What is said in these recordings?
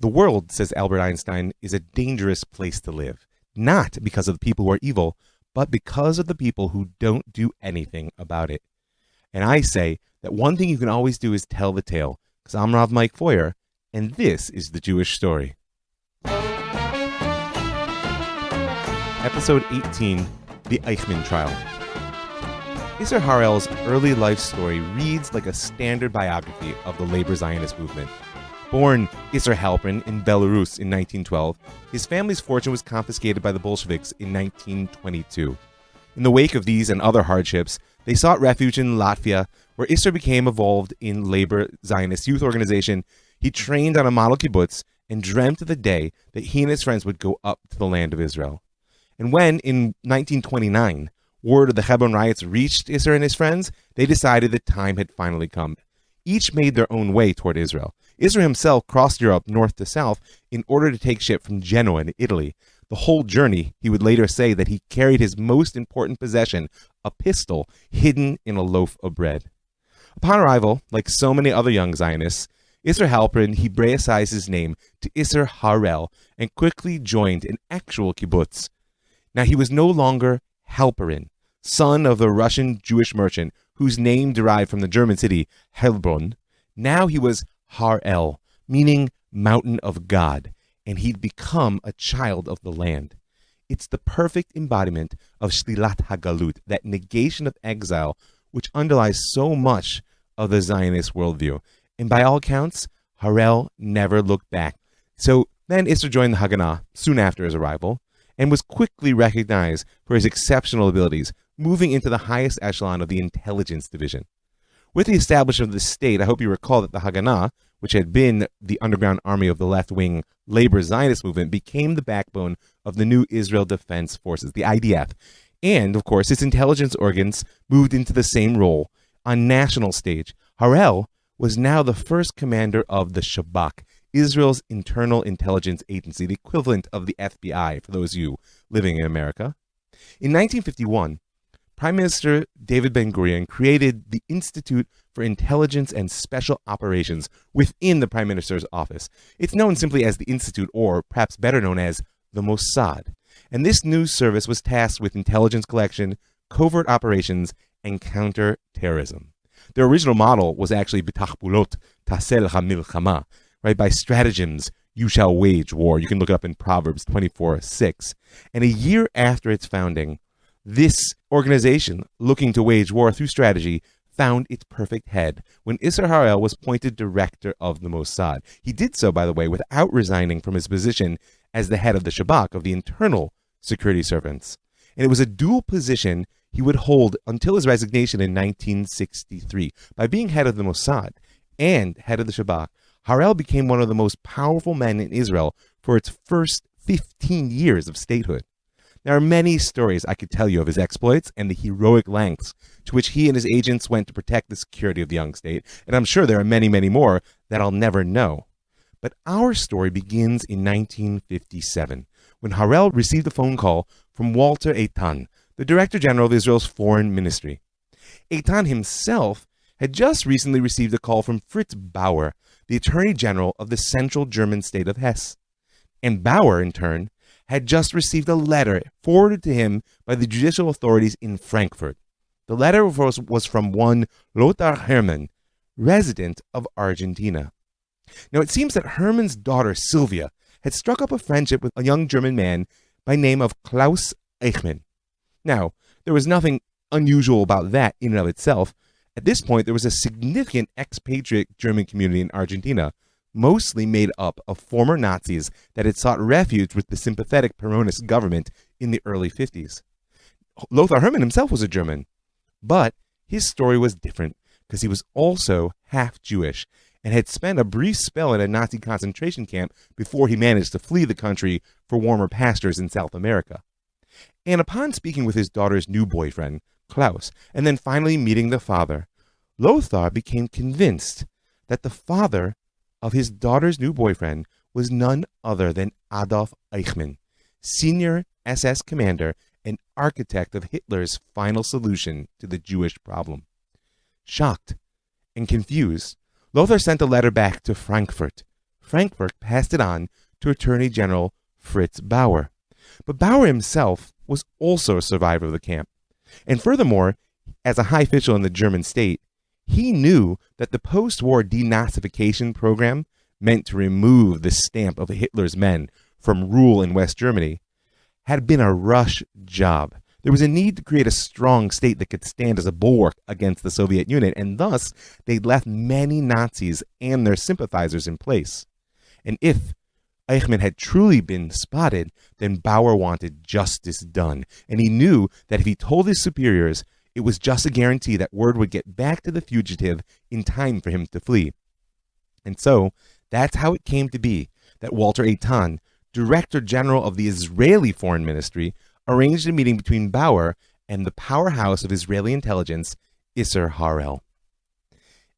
The world, says Albert Einstein, is a dangerous place to live, not because of the people who are evil, but because of the people who don't do anything about it. And I say that one thing you can always do is tell the tale, because I'm Rav Mike Feuer, and this is the Jewish story. Episode 18, The Eichmann Trial. Isser Harel's early life story reads like a standard biography of the labor Zionist movement. Born Isser Halpern in Belarus in 1912, his family's fortune was confiscated by the Bolsheviks in 1922. In the wake of these and other hardships, they sought refuge in Latvia, where Isser became involved in labor Zionist youth organization. He trained on a model kibbutz and dreamt of the day that he and his friends would go up to the land of Israel. And when, in 1929, word of the Hebron riots reached Isser and his friends, they decided the time had finally come. Each made their own way toward Israel. Isser himself crossed Europe north to south in order to take ship from Genoa in Italy. The whole journey, he would later say that he carried his most important possession, a pistol, hidden in a loaf of bread. Upon arrival, like so many other young Zionists, Isser Halpern Hebraicized his name to Isser Harel and quickly joined an actual kibbutz. Now he was no longer Halperin, son of the Russian Jewish merchant whose name derived from the German city Heilbronn. Now he was Harel, meaning mountain of God, and he'd become a child of the land. It's the perfect embodiment of Shlilat HaGalut, that negation of exile, which underlies so much of the Zionist worldview. And by all accounts, Harel never looked back. So then Isser joined the Haganah soon after his arrival, and was quickly recognized for his exceptional abilities, moving into the highest echelon of the intelligence division. With the establishment of the state, I hope you recall that the Haganah, which had been the underground army of the left-wing labor Zionist movement, became the backbone of the new Israel Defense Forces, the IDF. And, of course, its intelligence organs moved into the same role. On national stage, Harel was now the first commander of the Shabak, Israel's internal intelligence agency, the equivalent of the FBI for those of you living in America. In 1951, Prime Minister David Ben-Gurion created the Institute for Intelligence and Special Operations within the Prime Minister's office. It's known simply as the Institute, or perhaps better known as the Mossad. And this new service was tasked with intelligence collection, covert operations, and counter-terrorism. Their original model was actually B'tachbulot Tasel HaMilchama, right? By stratagems, you shall wage war. You can look it up in Proverbs 24:6. And a year after its founding, this organization, looking to wage war through strategy, found its perfect head when Isser Harel was appointed director of the Mossad. He did so, by the way, without resigning from his position as the head of the Shabak, of the internal security servants. And it was a dual position he would hold until his resignation in 1963. By being head of the Mossad and head of the Shabak, Harel became one of the most powerful men in Israel for its first 15 years of statehood. There are many stories I could tell you of his exploits and the heroic lengths to which he and his agents went to protect the security of the young state, and I'm sure there are many, many more that I'll never know. But our story begins in 1957, when Harel received a phone call from Walter Eitan, the Director General of Israel's Foreign Ministry. Eitan himself had just recently received a call from Fritz Bauer, the Attorney General of the central German state of Hesse. And Bauer, in turn, had just received a letter forwarded to him by the judicial authorities in Frankfurt. The letter was from one Lothar Hermann, resident of Argentina. Now, it seems that Hermann's daughter, Sylvia, had struck up a friendship with a young German man by name of Klaus Eichmann. Now, there was nothing unusual about that in and of itself. At this point, there was a significant expatriate German community in Argentina, mostly made up of former Nazis that had sought refuge with the sympathetic Peronist government in the early 50s. Lothar Hermann himself was a German, but his story was different because he was also half Jewish and had spent a brief spell in a Nazi concentration camp before he managed to flee the country for warmer pastures in South America. And upon speaking with his daughter's new boyfriend, Klaus, and then finally meeting the father, Lothar became convinced that the father of his daughter's new boyfriend was none other than Adolf Eichmann, senior SS commander and architect of Hitler's final solution to the Jewish problem. Shocked and confused, Lothar sent a letter back to Frankfurt, Frankfurt passed it on to Attorney General Fritz Bauer. But Bauer himself was also a survivor of the camp. And furthermore, as a high official in the German state, he knew that the post-war denazification program meant to remove the stamp of Hitler's men from rule in West Germany had been a rush job. There was a need to create a strong state that could stand as a bulwark against the Soviet Union, and thus they'd left many Nazis and their sympathizers in place. And if Eichmann had truly been spotted, then Bauer wanted justice done, and he knew that if he told his superiors, it was just a guarantee that word would get back to the fugitive in time for him to flee. And so, that's how it came to be that Walter Eitan, Director General of the Israeli Foreign Ministry, arranged a meeting between Bauer and the powerhouse of Israeli intelligence, Isser Harel.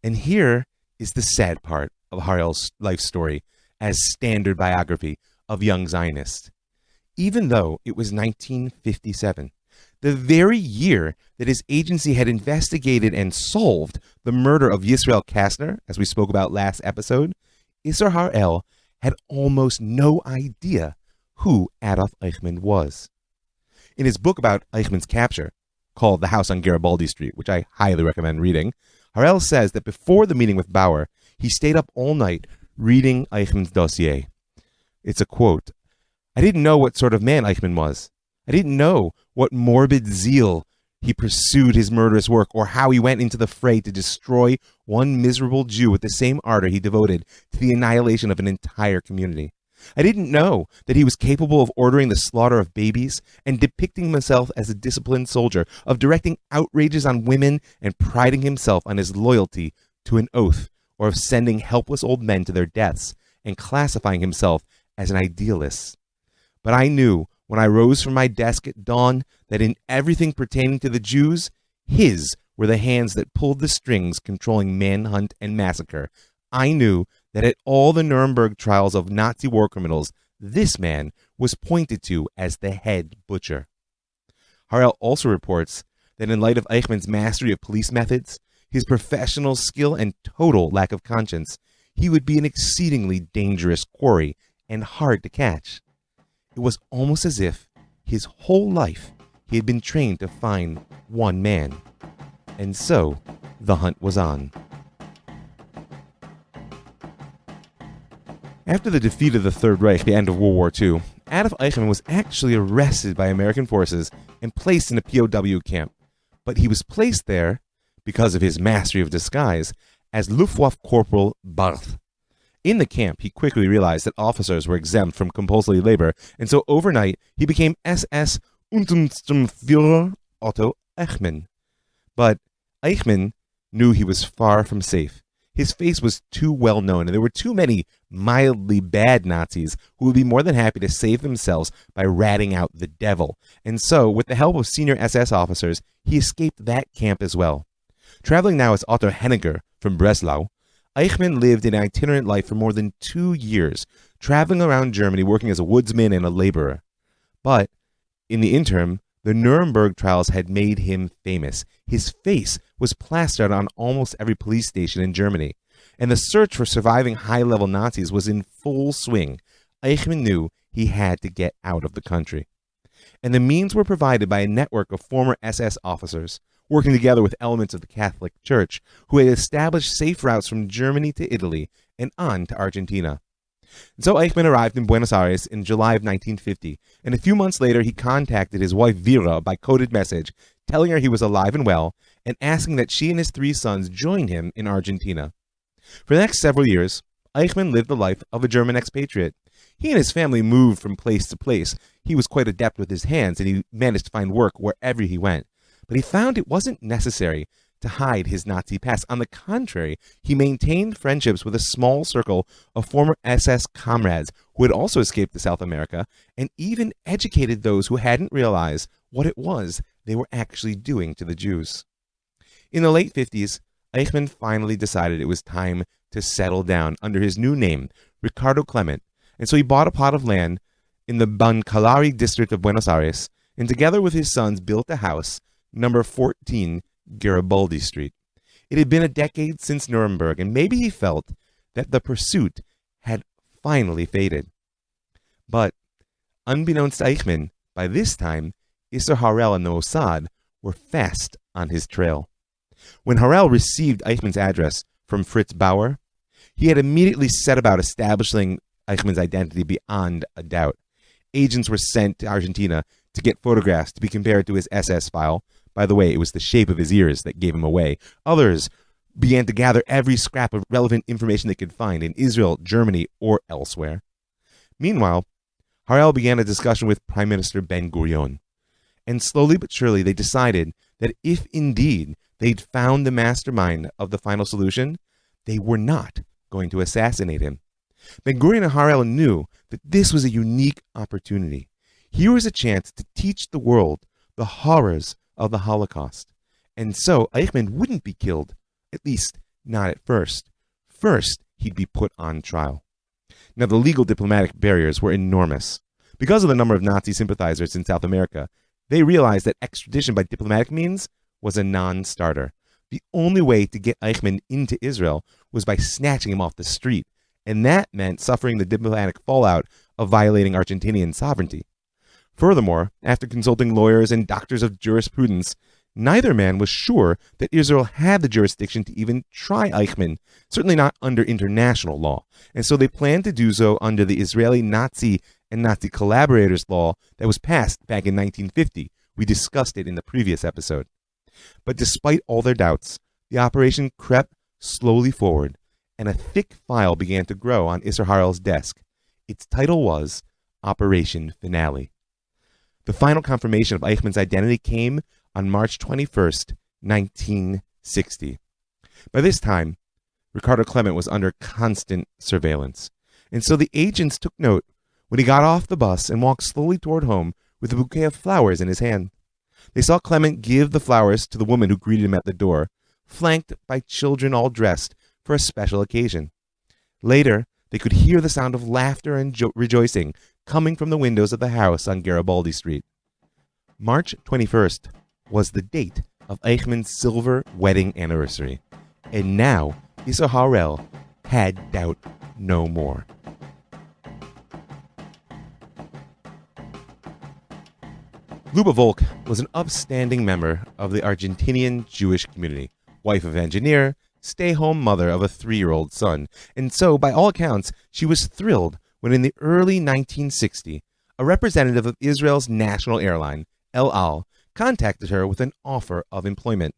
And here is the sad part of Harel's life story as standard biography of young Zionists. Even though it was 1957, the very year that his agency had investigated and solved the murder of Yisrael Kastner, as we spoke about last episode, Isser Harel had almost no idea who Adolf Eichmann was. In his book about Eichmann's capture, called The House on Garibaldi Street, which I highly recommend reading, Harel says that before the meeting with Bauer, he stayed up all night reading Eichmann's dossier. It's a quote. "I didn't know what sort of man Eichmann was. I didn't know what morbid zeal he pursued his murderous work, or how he went into the fray to destroy one miserable Jew with the same ardor he devoted to the annihilation of an entire community. I didn't know that he was capable of ordering the slaughter of babies and depicting himself as a disciplined soldier, of directing outrages on women and priding himself on his loyalty to an oath, or of sending helpless old men to their deaths and classifying himself as an idealist. But I knew when I rose from my desk at dawn that in everything pertaining to the Jews, his were the hands that pulled the strings controlling manhunt and massacre. I knew that at all the Nuremberg trials of Nazi war criminals, this man was pointed to as the head butcher." Harel also reports that in light of Eichmann's mastery of police methods, his professional skill and total lack of conscience, he would be an exceedingly dangerous quarry and hard to catch. It was almost as if his whole life he had been trained to find one man. And so the hunt was on. After the defeat of the Third Reich, the end of World War II, Adolf Eichmann was actually arrested by American forces and placed in a POW camp. But he was placed there, because of his mastery of disguise, as Luftwaffe Corporal Barth. In the camp, he quickly realized that officers were exempt from compulsory labor, and so overnight he became SS Untersturmführer Otto Eichmann. But Eichmann knew he was far from safe. His face was too well known, and there were too many mildly bad Nazis who would be more than happy to save themselves by ratting out the devil. And so, with the help of senior SS officers, he escaped that camp as well. Traveling now as Otto Henniger from Breslau, Eichmann lived an itinerant life for more than 2 years, traveling around Germany working as a woodsman and a laborer. But, in the interim, the Nuremberg trials had made him famous. His face was plastered on almost every police station in Germany, and the search for surviving high-level Nazis was in full swing. Eichmann knew he had to get out of the country. And the means were provided by a network of former SS officers, working together with elements of the Catholic Church, who had established safe routes from Germany to Italy and on to Argentina. And so Eichmann arrived in Buenos Aires in July of 1950, and a few months later he contacted his wife Vera by coded message, telling her he was alive and well, and asking that she and his 3 sons join him in Argentina. For the next several years, Eichmann lived the life of a German expatriate. He and his family moved from place to place. He was quite adept with his hands, and he managed to find work wherever he went. But he found it wasn't necessary to hide his Nazi past. On the contrary, he maintained friendships with a small circle of former SS comrades who had also escaped to South America, and even educated those who hadn't realized what it was they were actually doing to the Jews. In the late 50s, Eichmann finally decided it was time to settle down under his new name, Ricardo Clement, and so he bought a plot of land in the Bancalari district of Buenos Aires, and together with his sons built a house, number 14 Garibaldi Street. It had been a decade since Nuremberg, and maybe he felt that the pursuit had finally faded. But, unbeknownst to Eichmann, by this time, Isser Harel and the Mossad were fast on his trail. When Harel received Eichmann's address from Fritz Bauer, he had immediately set about establishing Eichmann's identity beyond a doubt. Agents were sent to Argentina to get photographs to be compared to his SS file. By the way, it was the shape of his ears that gave him away. Others began to gather every scrap of relevant information they could find in Israel, Germany, or elsewhere. Meanwhile, Harel began a discussion with Prime Minister Ben-Gurion. And slowly but surely they decided that if indeed they'd found the mastermind of the final solution, they were not going to assassinate him. Ben-Gurion and Harel knew that this was a unique opportunity. Here was a chance to teach the world the horrors of the Holocaust. And so Eichmann wouldn't be killed, at least not at first. First, he'd be put on trial. Now, the legal diplomatic barriers were enormous. Because of the number of Nazi sympathizers in South America, they realized that extradition by diplomatic means was a non-starter. The only way to get Eichmann into Israel was by snatching him off the street, and that meant suffering the diplomatic fallout of violating Argentinian sovereignty. Furthermore, after consulting lawyers and doctors of jurisprudence, neither man was sure that Israel had the jurisdiction to even try Eichmann, certainly not under international law, and so they planned to do so under the Israeli Nazi and Nazi collaborators law that was passed back in 1950. We discussed it in the previous episode. But despite all their doubts, the operation crept slowly forward, and a thick file began to grow on Isser Harel's desk. Its title was Operation Finale. The final confirmation of Eichmann's identity came on March 21st, 1960. By this time, Ricardo Klement was under constant surveillance, and so the agents took note when he got off the bus and walked slowly toward home with a bouquet of flowers in his hand. They saw Klement give the flowers to the woman who greeted him at the door, flanked by children all dressed for a special occasion. Later, they could hear the sound of laughter and rejoicing coming from the windows of the house on Garibaldi Street. March 21st was the date of Eichmann's silver wedding anniversary, and now Isser Harel had doubt no more. Luba Volk was an upstanding member of the Argentinian Jewish community, wife of an engineer, stay-home mother of a 3-year-old son, and so, by all accounts, she was thrilled when in the early 1960s, a representative of Israel's national airline, El Al, contacted her with an offer of employment.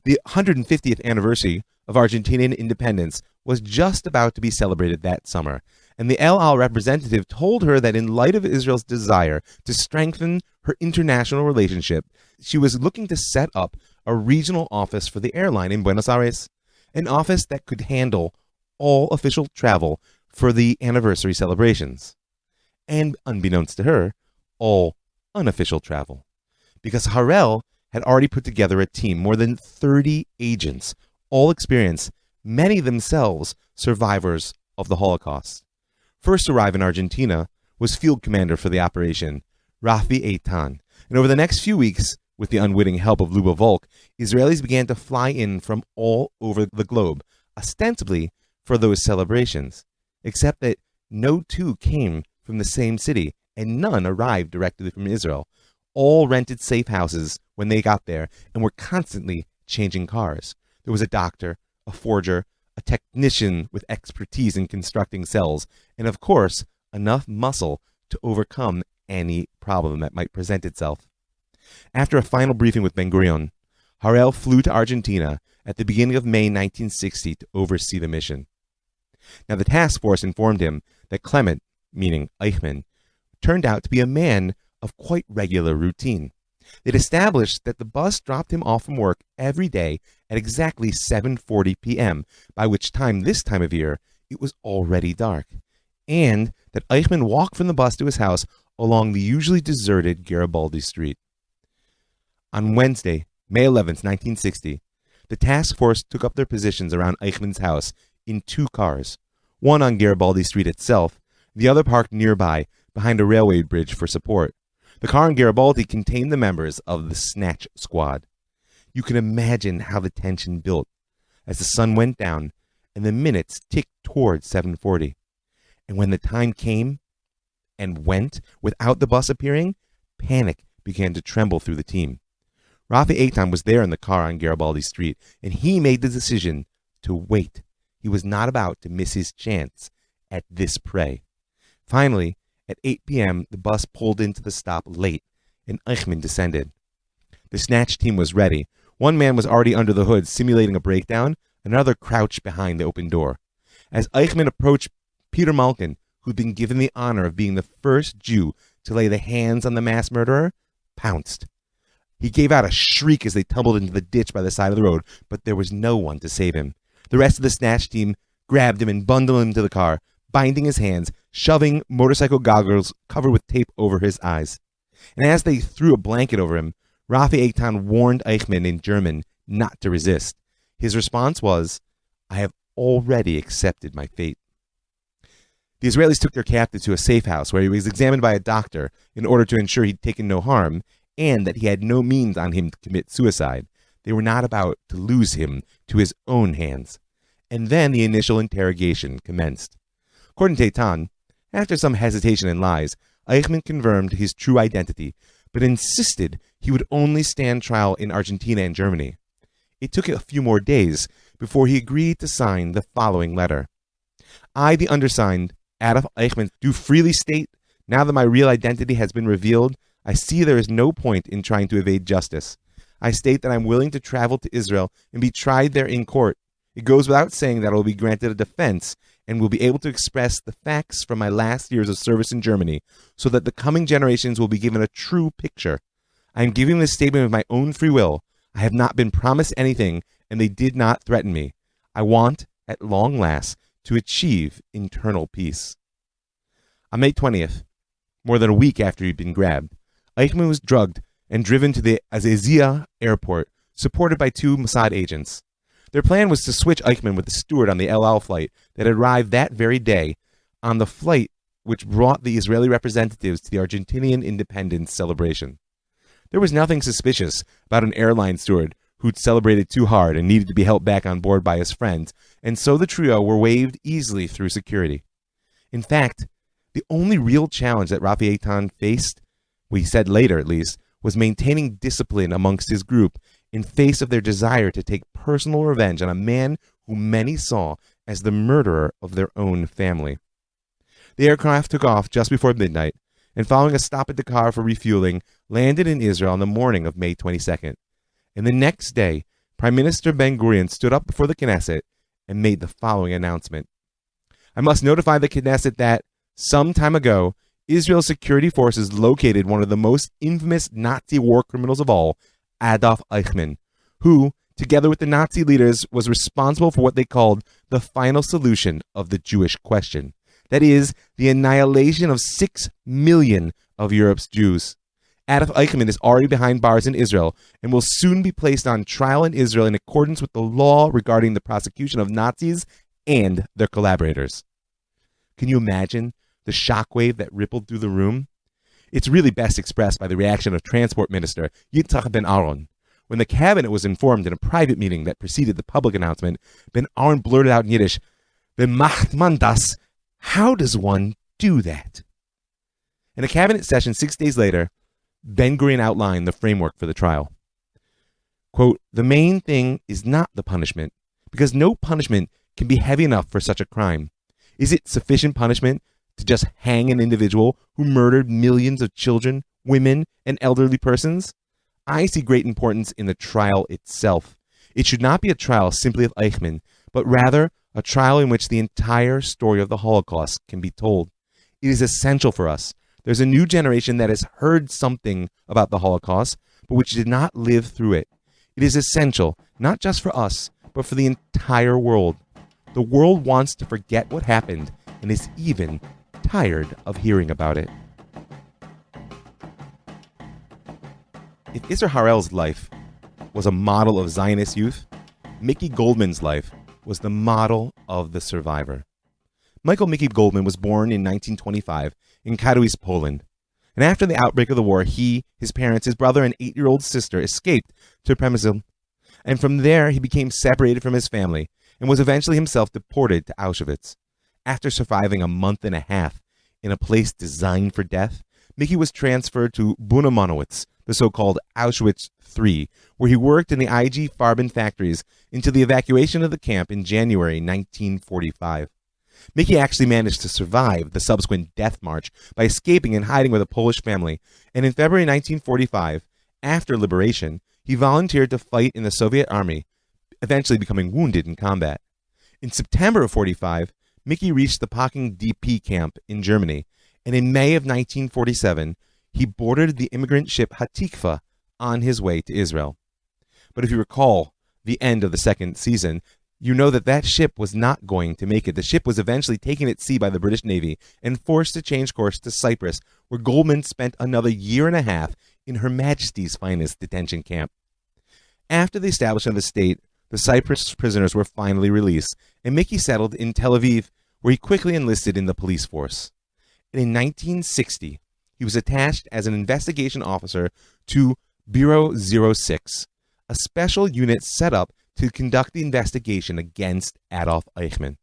The 150th anniversary of Argentinian independence was just about to be celebrated that summer, and the El Al representative told her that in light of Israel's desire to strengthen her international relationship, she was looking to set up a regional office for the airline in Buenos Aires, an office that could handle all official travel for the anniversary celebrations, and, unbeknownst to her, all unofficial travel, because Harel had already put together a team, more than 30 agents, all experienced, many themselves survivors of the Holocaust. First to arrive in Argentina was field commander for the operation, Rafi Eitan, and over the next few weeks, with the unwitting help of Luba Volk, Israelis began to fly in from all over the globe, ostensibly for those celebrations, except that no two came from the same city, and none arrived directly from Israel. All rented safe houses when they got there and were constantly changing cars. There was a doctor, a forger, a technician with expertise in constructing cells, and of course, enough muscle to overcome any problem that might present itself. After a final briefing with Ben-Gurion, Harel flew to Argentina at the beginning of May 1960 to oversee the mission. Now, the task force informed him that Klement, meaning Eichmann, turned out to be a man of quite regular routine. They'd established that the bus dropped him off from work every day at exactly 7:40 p.m., by which time this time of year it was already dark, and that Eichmann walked from the bus to his house along the usually deserted Garibaldi Street. On Wednesday, May 11th, 1960, the task force took up their positions around Eichmann's house in 2 cars, one on Garibaldi Street itself, the other parked nearby behind a railway bridge for support. The car in Garibaldi contained the members of the Snatch Squad. You can imagine how the tension built as the sun went down and the minutes ticked toward 7:40. And when the time came and went without the bus appearing, panic began to tremble through the team. Rafi Eichmann was there in the car on Garibaldi Street, and he made the decision to wait. He was not about to miss his chance at this prey. Finally, at 8 p.m., the bus pulled into the stop late, and Eichmann descended. The snatch team was ready. One man was already under the hood, simulating a breakdown. Another crouched behind the open door. As Eichmann approached, Peter Malkin, who'd been given the honor of being the first Jew to lay the hands on the mass murderer, pounced. He gave out a shriek as they tumbled into the ditch by the side of the road, but there was no one to save him. The rest of the snatch team grabbed him and bundled him to the car, binding his hands, shoving motorcycle goggles covered with tape over his eyes. And as they threw a blanket over him, Rafi Eichmann warned Eichmann in German not to resist. His response was, "I have already accepted my fate." The Israelis took their captive to a safe house where he was examined by a doctor in order to ensure he'd taken no harm and that he had no means on him to commit suicide. They were not about to lose him to his own hands. And then the initial interrogation commenced. According to Eitan, after some hesitation and lies, Eichmann confirmed his true identity, but insisted he would only stand trial in Argentina and Germany. It took a few more days before he agreed to sign the following letter. I, the undersigned, Adolf Eichmann, do freely state, now that my real identity has been revealed, I see there is no point in trying to evade justice. I state that I am willing to travel to Israel and be tried there in court. It goes without saying that I will be granted a defense and will be able to express the facts from my last years of service in Germany so that the coming generations will be given a true picture. I am giving this statement of my own free will. I have not been promised anything, and they did not threaten me. I want, at long last, to achieve internal peace. On May 20th, more than a week after he'd been grabbed, Eichmann was drugged and driven to the Azazia airport, supported by 2 Mossad agents. Their plan was to switch Eichmann with the steward on the El Al flight that arrived that very day on the flight which brought the Israeli representatives to the Argentinian independence celebration. There was nothing suspicious about an airline steward who'd celebrated too hard and needed to be helped back on board by his friends, and so the trio were waved easily through security. In fact, the only real challenge that Rafi Eitan faced, we said later at least, was maintaining discipline amongst his group in face of their desire to take personal revenge on a man who many saw as the murderer of their own family. The aircraft took off just before midnight, and following a stop at Dakar for refueling, landed in Israel on the morning of May 22nd. And the next day, Prime Minister Ben-Gurion stood up before the Knesset and made the following announcement. I must notify the Knesset that, some time ago, Israel's security forces located one of the most infamous Nazi war criminals of all, Adolf Eichmann, who, together with the Nazi leaders, was responsible for what they called the final solution of the Jewish question. That is, the annihilation of 6 million of Europe's Jews. Adolf Eichmann is already behind bars in Israel and will soon be placed on trial in Israel in accordance with the law regarding the prosecution of Nazis and their collaborators. Can you imagine the shockwave that rippled through the room? It's really best expressed by the reaction of Transport Minister Yitzhak Ben Aaron. When the cabinet was informed in a private meeting that preceded the public announcement, Ben Aaron blurted out in Yiddish, "Wie macht man das? How does one do that?" In a cabinet session 6 days later, Ben-Gurion outlined the framework for the trial. Quote, "The main thing is not the punishment, because no punishment can be heavy enough for such a crime. Is it sufficient punishment to just hang an individual who murdered millions of children, women, and elderly persons? I see great importance in the trial itself. It should not be a trial simply of Eichmann, but rather a trial in which the entire story of the Holocaust can be told. It is essential for us. There's a new generation that has heard something about the Holocaust, but which did not live through it. It is essential, not just for us, but for the entire world. The world wants to forget what happened and is even tired of hearing about it." If Isser Harel's life was a model of Zionist youth, Mickey Goldman's life was the model of the survivor. Michael Mickey Goldman was born in 1925 in Katowice, Poland. And after the outbreak of the war, he, his parents, his brother, and 8-year-old sister escaped to Przemysl. And from there, he became separated from his family and was eventually himself deported to Auschwitz. After surviving a month and a half in a place designed for death, Mickey was transferred to Bunamonowitz, the so-called Auschwitz III, where he worked in the IG Farben factories until the evacuation of the camp in January 1945. Mickey actually managed to survive the subsequent death march by escaping and hiding with a Polish family, and in February 1945, after liberation, he volunteered to fight in the Soviet army, eventually becoming wounded in combat. In September of 1945, Mickey reached the Pocking DP camp in Germany, and in May of 1947, he boarded the immigrant ship Hatikva on his way to Israel. But if you recall the end of the second season, you know that ship was not going to make it. The ship was eventually taken at sea by the British Navy and forced to change course to Cyprus, where Goldman spent another year and a half in Her Majesty's finest detention camp. After the establishment of the state, the Cyprus prisoners were finally released, and Mickey settled in Tel Aviv, where he quickly enlisted in the police force. And in 1960, he was attached as an investigation officer to Bureau 06, a special unit set up to conduct the investigation against Adolf Eichmann.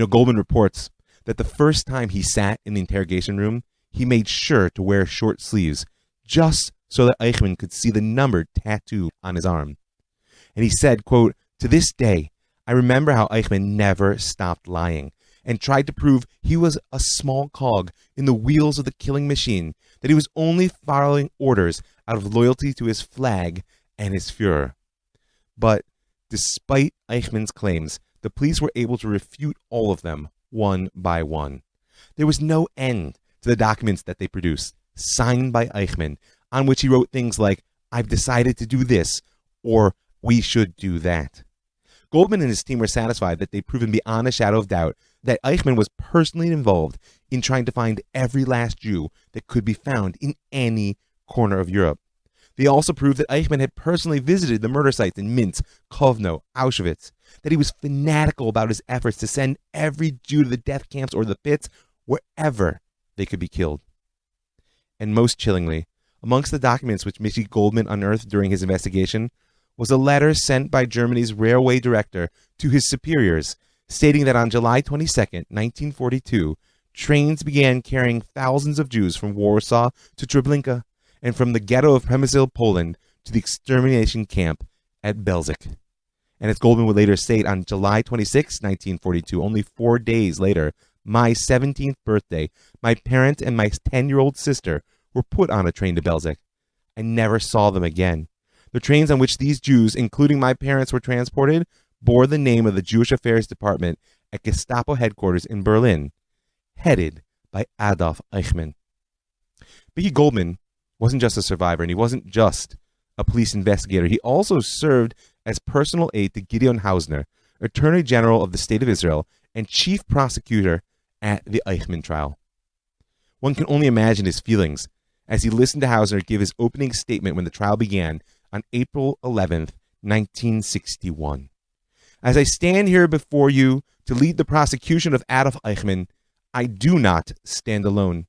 Goldman reports that the first time he sat in the interrogation room, he made sure to wear short sleeves, just so that Eichmann could see the number tattoo on his arm. And he said, quote, "To this day, I remember how Eichmann never stopped lying and tried to prove he was a small cog in the wheels of the killing machine, that he was only following orders out of loyalty to his flag and his Führer." But despite Eichmann's claims, the police were able to refute all of them one by one. There was no end to the documents that they produced, signed by Eichmann, on which he wrote things like, "I've decided to do this," or "we should do that." Goldman and his team were satisfied that they'd proven beyond a shadow of doubt that Eichmann was personally involved in trying to find every last Jew that could be found in any corner of Europe. They also proved that Eichmann had personally visited the murder sites in Minsk, Kovno, Auschwitz, that he was fanatical about his efforts to send every Jew to the death camps or the pits, wherever they could be killed. And most chillingly, amongst the documents which Mickey Goldman unearthed during his investigation was a letter sent by Germany's railway director to his superiors, stating that on July 22, 1942, trains began carrying thousands of Jews from Warsaw to Treblinka and from the ghetto of Przemysl, Poland, to the extermination camp at Belzec. And as Goldman would later state, on July 26, 1942, only 4 days later, my 17th birthday, my parent and my 10-year-old sister were put on a train to Belzec. I never saw them again. The trains on which these Jews, including my parents, were transported bore the name of the Jewish Affairs Department at Gestapo headquarters in Berlin, headed by Adolf Eichmann. Mickey Goldman wasn't just a survivor, and he wasn't just a police investigator. He also served as personal aide to Gideon Hausner, Attorney General of the State of Israel and Chief Prosecutor at the Eichmann trial. One can only imagine his feelings as he listened to Hausner give his opening statement when the trial began on April 11th, 1961. As I stand here before you to lead the prosecution of Adolf Eichmann, I do not stand alone.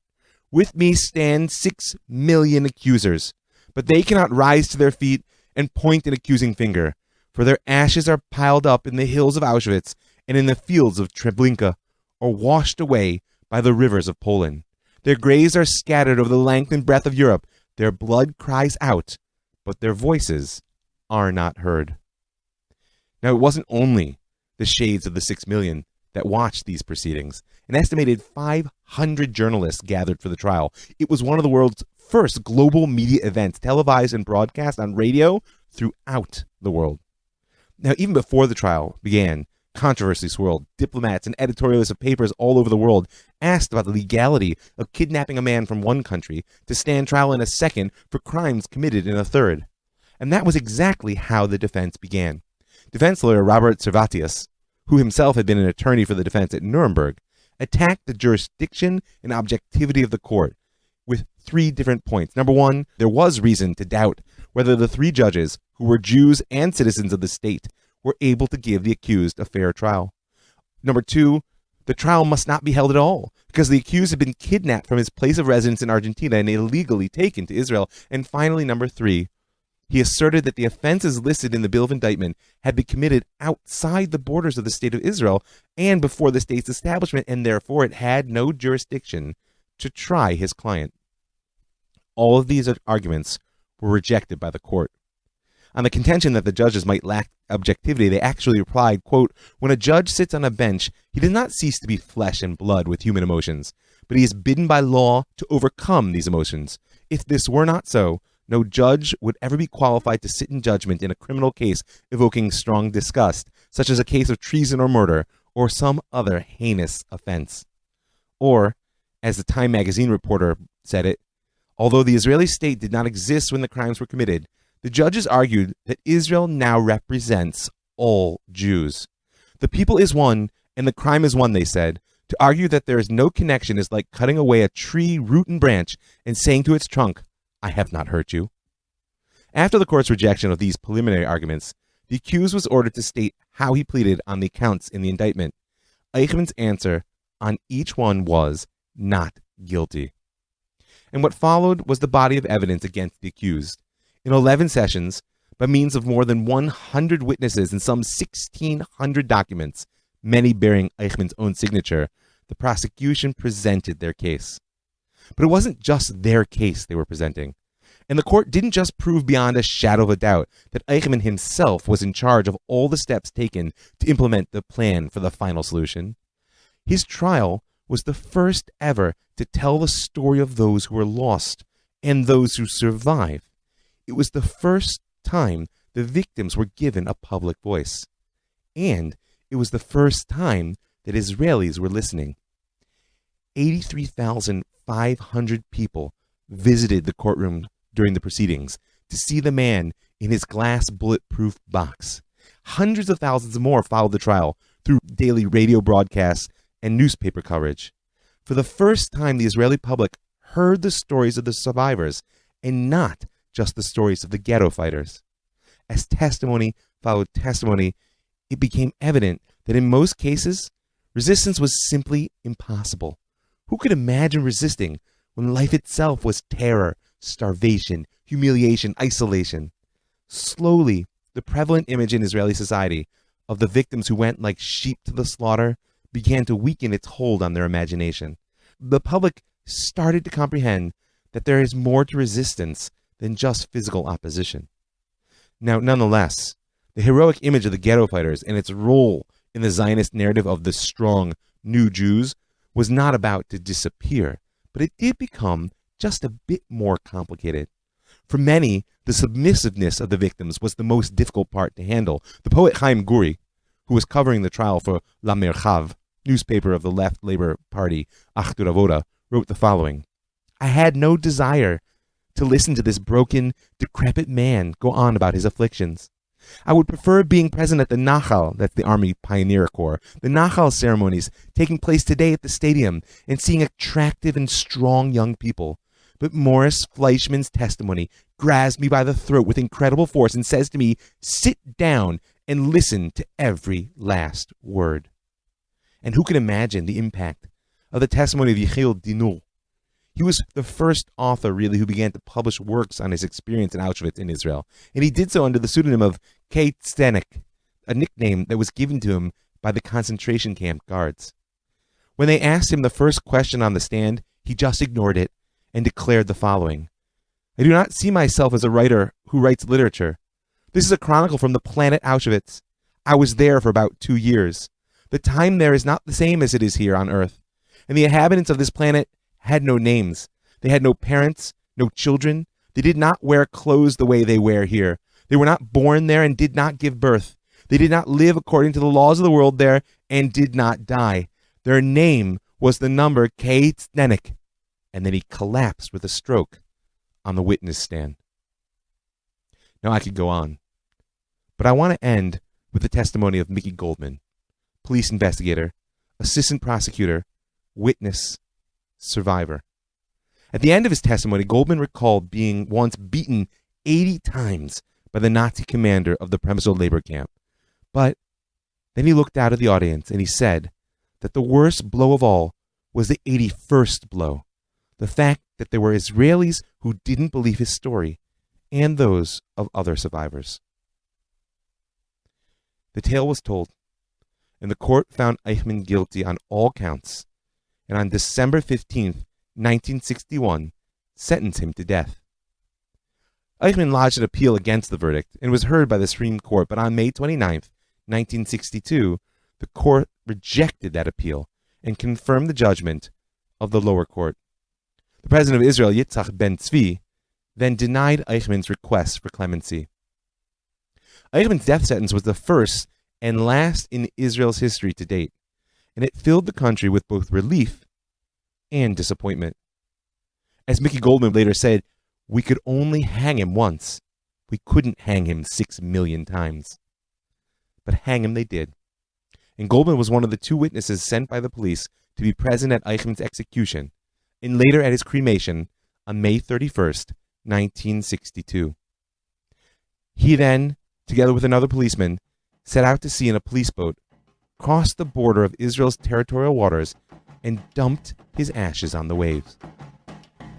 With me stand 6 million accusers, but they cannot rise to their feet and point an accusing finger, for their ashes are piled up in the hills of Auschwitz and in the fields of Treblinka, or washed away by the rivers of Poland. Their graves are scattered over the length and breadth of Europe. Their blood cries out, but their voices are not heard. Now, it wasn't only the shades of the 6 million that watched these proceedings. An estimated 500 journalists gathered for the trial. It was one of the world's first global media events, televised and broadcast on radio throughout the world. Now, even before the trial began, controversy swirled. Diplomats and editorialists of papers all over the world asked about the legality of kidnapping a man from one country to stand trial in a second for crimes committed in a third. And that was exactly how the defense began. Defense lawyer Robert Servatius, who himself had been an attorney for the defense at Nuremberg, attacked the jurisdiction and objectivity of the court with 3 different points. Number 1, there was reason to doubt whether the 3 judges, who were Jews and citizens of the state, were able to give the accused a fair trial. Number 2, the trial must not be held at all, because the accused had been kidnapped from his place of residence in Argentina and illegally taken to Israel. And finally, number 3, He asserted that the offenses listed in the Bill of Indictment had been committed outside the borders of the State of Israel and before the state's establishment, and therefore it had no jurisdiction to try his client. All of these arguments were rejected by the court. On the contention that the judges might lack objectivity, they actually replied, quote, "When a judge sits on a bench, he does not cease to be flesh and blood with human emotions, but he is bidden by law to overcome these emotions. If this were not so, no judge would ever be qualified to sit in judgment in a criminal case evoking strong disgust, such as a case of treason or murder, or some other heinous offense." Or, as the Time magazine reporter said it, although the Israeli state did not exist when the crimes were committed, the judges argued that Israel now represents all Jews. The people is one, and the crime is one, they said. To argue that there is no connection is like cutting away a tree root and branch and saying to its trunk, "I have not hurt you." After the court's rejection of these preliminary arguments, the accused was ordered to state how he pleaded on the counts in the indictment. Eichmann's answer on each one was not guilty. And what followed was the body of evidence against the accused. In 11 sessions, by means of more than 100 witnesses and some 1,600 documents, many bearing Eichmann's own signature, the prosecution presented their case. But it wasn't just their case they were presenting. And the court didn't just prove beyond a shadow of a doubt that Eichmann himself was in charge of all the steps taken to implement the plan for the final solution. His trial was the first ever to tell the story of those who were lost and those who survived. It was the first time the victims were given a public voice. And it was the first time that Israelis were listening. 83,500 people visited the courtroom during the proceedings to see the man in his glass bulletproof box. Hundreds of thousands more followed the trial through daily radio broadcasts and newspaper coverage. For the first time, the Israeli public heard the stories of the survivors and not just the stories of the ghetto fighters. As testimony followed testimony, it became evident that in most cases, resistance was simply impossible. Who could imagine resisting when life itself was terror, starvation, humiliation, isolation? Slowly, the prevalent image in Israeli society of the victims who went like sheep to the slaughter began to weaken its hold on their imagination. The public started to comprehend that there is more to resistance than just physical opposition. Now, nonetheless, the heroic image of the ghetto fighters and its role in the Zionist narrative of the strong new Jews was not about to disappear, but it did become just a bit more complicated. For many, the submissiveness of the victims was the most difficult part to handle. The poet Chaim Guri, who was covering the trial for La Merchav, newspaper of the left Labor Party, Achdur Avoda, wrote the following: "I had no desire to listen to this broken, decrepit man go on about his afflictions. I would prefer being present at the Nachal," that's the Army Pioneer Corps, the Nachal ceremonies taking place today at the stadium, and seeing attractive and strong young people. But Morris Fleischman's testimony grabs me by the throat with incredible force and says to me, "Sit down and listen to every last word." And who can imagine the impact of the testimony of Yechiel Dinur? He was the first author, really, who began to publish works on his experience in Auschwitz in Israel. And he did so under the pseudonym of Stanek, a nickname that was given to him by the concentration camp guards. When they asked him the first question on the stand, he just ignored it and declared the following: "I do not see myself as a writer who writes literature. This is a chronicle from the planet Auschwitz. I was there for about 2 years. The time there is not the same as it is here on Earth. And the inhabitants of this planet had no names. They had no parents, no children. They did not wear clothes the way they wear here. They were not born there and did not give birth. They did not live according to the laws of the world there and did not die. Their name was the number Stanek." And then he collapsed with a stroke on the witness stand. Now I could go on, but I want to end with the testimony of Mickey Goldman, police investigator, assistant prosecutor, witness, survivor. At the end of his testimony, Goldman recalled being once beaten 80 times by the Nazi commander of the Premysl labor camp. But then he looked out at the audience and he said that the worst blow of all was the 81st blow, the fact that there were Israelis who didn't believe his story and those of other survivors. The tale was told, and the court found Eichmann guilty on all counts, and on December 15th, 1961, sentenced him to death. Eichmann lodged an appeal against the verdict and was heard by the Supreme Court, but on May 29th, 1962, the court rejected that appeal and confirmed the judgment of the lower court. The president of Israel, Yitzhak Ben-Tzvi, then denied Eichmann's request for clemency. Eichmann's death sentence was the first and last in Israel's history to date, and it filled the country with both relief and disappointment. As Mickey Goldman later said, "We could only hang him once. We couldn't hang him 6 million times." But hang him they did. And Goldman was one of the 2 witnesses sent by the police to be present at Eichmann's execution, and later at his cremation on May 31st, 1962. He then, together with another policeman, set out to sea in a police boat, crossed the border of Israel's territorial waters, and dumped his ashes on the waves.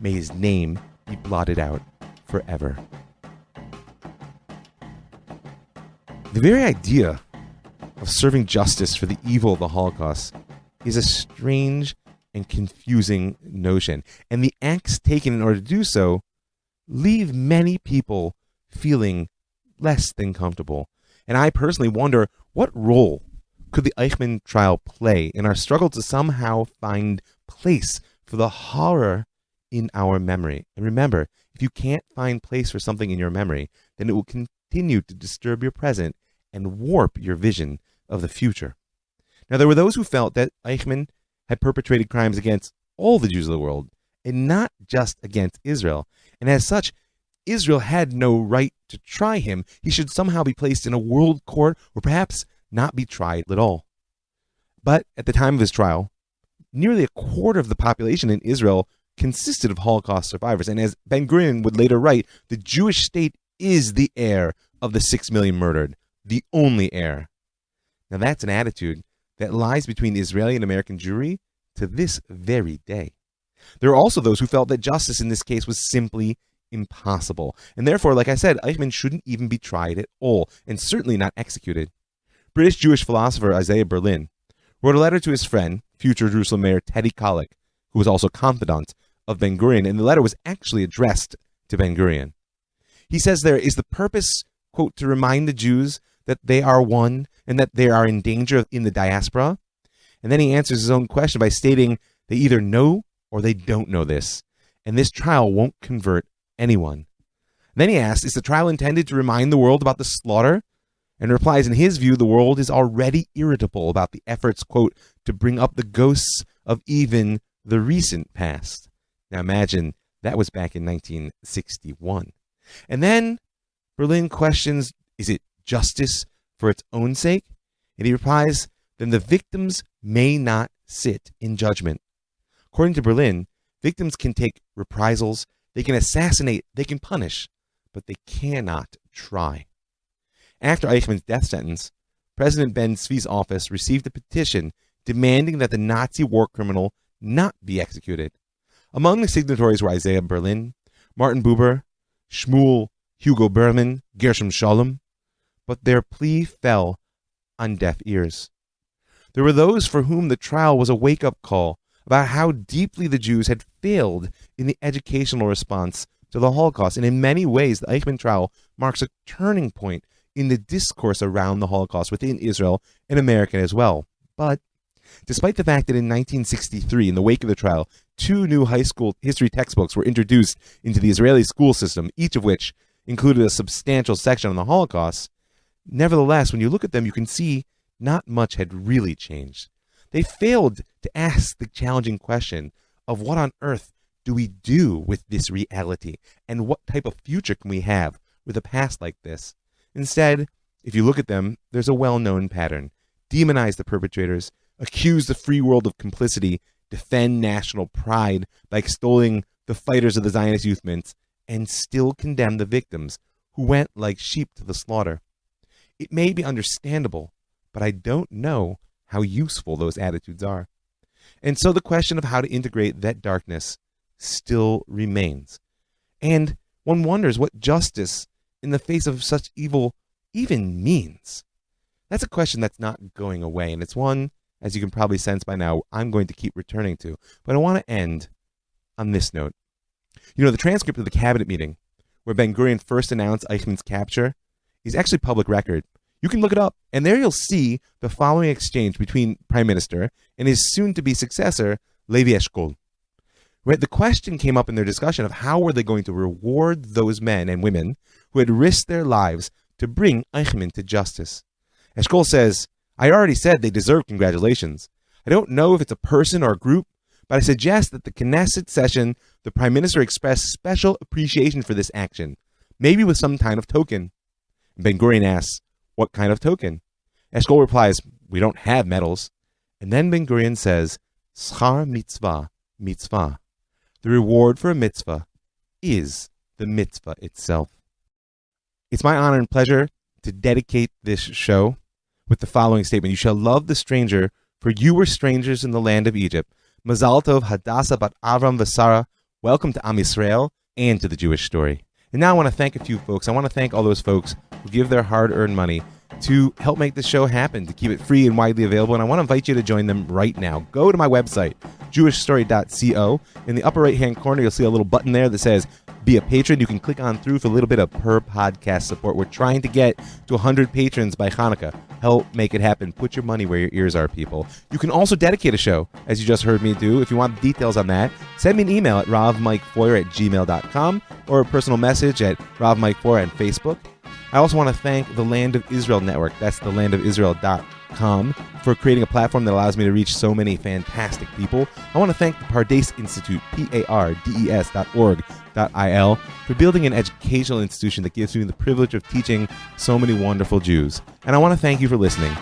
May his name be blotted out forever. The very idea of serving justice for the evil of the Holocaust is a strange and confusing notion, and the acts taken in order to do so leave many people feeling less than comfortable. And I personally wonder, what role could the Eichmann trial play in our struggle to somehow find place for the horror in our memory? And remember, if you can't find place for something in your memory, then it will continue to disturb your present and warp your vision of the future. Now, there were those who felt that Eichmann had perpetrated crimes against all the Jews of the world, and not just against Israel. And as such, Israel had no right to try him. He should somehow be placed in a world court, or perhaps not be tried at all. But at the time of his trial, nearly a quarter of the population in Israel consisted of Holocaust survivors. And as Ben-Gurion would later write, the Jewish state is the heir of the 6 million murdered, the only heir. Now that's an attitude that lies between the Israeli and American Jewry to this very day. There are also those who felt that justice in this case was simply impossible. And therefore, like I said, Eichmann shouldn't even be tried at all, and certainly not executed. British Jewish philosopher Isaiah Berlin wrote a letter to his friend, future Jerusalem Mayor Teddy Kollek, who was also confidant of Ben-Gurion, and the letter was actually addressed to Ben-Gurion. He says there is the purpose, quote, to remind the Jews that they are one and that they are in danger in the diaspora. And then he answers his own question by stating they either know or they don't know this, and this trial won't convert anyone. Then he asks, is the trial intended to remind the world about the slaughter? And replies, in his view, the world is already irritable about the efforts, quote, to bring up the ghosts of even the recent past. Now imagine that was back in 1961. And then Berlin questions, is it justice for its own sake? And he replies, then the victims may not sit in judgment. According to Berlin, victims can take reprisals, they can assassinate, they can punish, but they cannot try. After Eichmann's death sentence, President Ben-Tzvi's office received a petition demanding that the Nazi war criminal not be executed. Among the signatories were Isaiah Berlin, Martin Buber, Shmuel Hugo Berman, Gershom Scholem, but their plea fell on deaf ears. There were those for whom the trial was a wake-up call about how deeply the Jews had failed in the educational response to the Holocaust. And in many ways, the Eichmann trial marks a turning point in the discourse around the Holocaust within Israel and America as well. But despite the fact that in 1963, in the wake of the trial, 2 new high school history textbooks were introduced into the Israeli school system, each of which included a substantial section on the Holocaust, nevertheless, when you look at them, you can see not much had really changed. They failed to ask the challenging question of what on earth do we do with this reality, and what type of future can we have with a past like this? Instead, if you look at them, there's a well-known pattern. Demonize the perpetrators, accuse the free world of complicity, defend national pride by extolling the fighters of the Zionist youth movement, and still condemn the victims who went like sheep to the slaughter. It may be understandable, but I don't know how useful those attitudes are. And so the question of how to integrate that darkness still remains. And one wonders what justice in the face of such evil even means. That's a question that's not going away, and it's one, as you can probably sense by now, I'm going to keep returning to. But I want to end on this note. You know, the transcript of the cabinet meeting where Ben-Gurion first announced Eichmann's capture is actually public record. You can look it up, and there you'll see the following exchange between Prime Minister and his soon-to-be successor, Levi Eshkol. Right, the question came up in their discussion of how were they going to reward those men and women who had risked their lives to bring Eichmann to justice. Eshkol says, I already said they deserve congratulations. I don't know if it's a person or a group, but I suggest that the Knesset session, the Prime Minister expressed special appreciation for this action, maybe with some kind of token. Ben-Gurion asks, what kind of token? Eshkol replies, we don't have medals. And then Ben-Gurion says, Schar mitzvah, mitzvah. The reward for a mitzvah is the mitzvah itself. It's my honor and pleasure to dedicate this show with the following statement. You shall love the stranger, for you were strangers in the land of Egypt. Mazal Tov, Hadassah bat Avram v'Sara. Welcome to Am Yisrael and to the Jewish story. And now I want to thank a few folks. I want to thank all those folks who give their hard-earned money to help make this show happen, to keep it free and widely available. And I want to invite you to join them right now. Go to my website, jewishstory.co. In the upper right-hand corner, you'll see a little button there that says Be a Patron. You can click on through for a little bit of per podcast support. We're trying to get to 100 patrons by Hanukkah. Help make it happen. Put your money where your ears are, people. You can also dedicate a show, as you just heard me do. If you want details on that, send me an email at ravmikefeuer@gmail.com or a personal message at ravmikefeuer on Facebook. I also want to thank the Land of Israel Network, that's thelandofisrael.com, for creating a platform that allows me to reach so many fantastic people. I want to thank the Pardes Institute, pardes.org.il, for building an educational institution that gives me the privilege of teaching so many wonderful Jews. And I want to thank you for listening.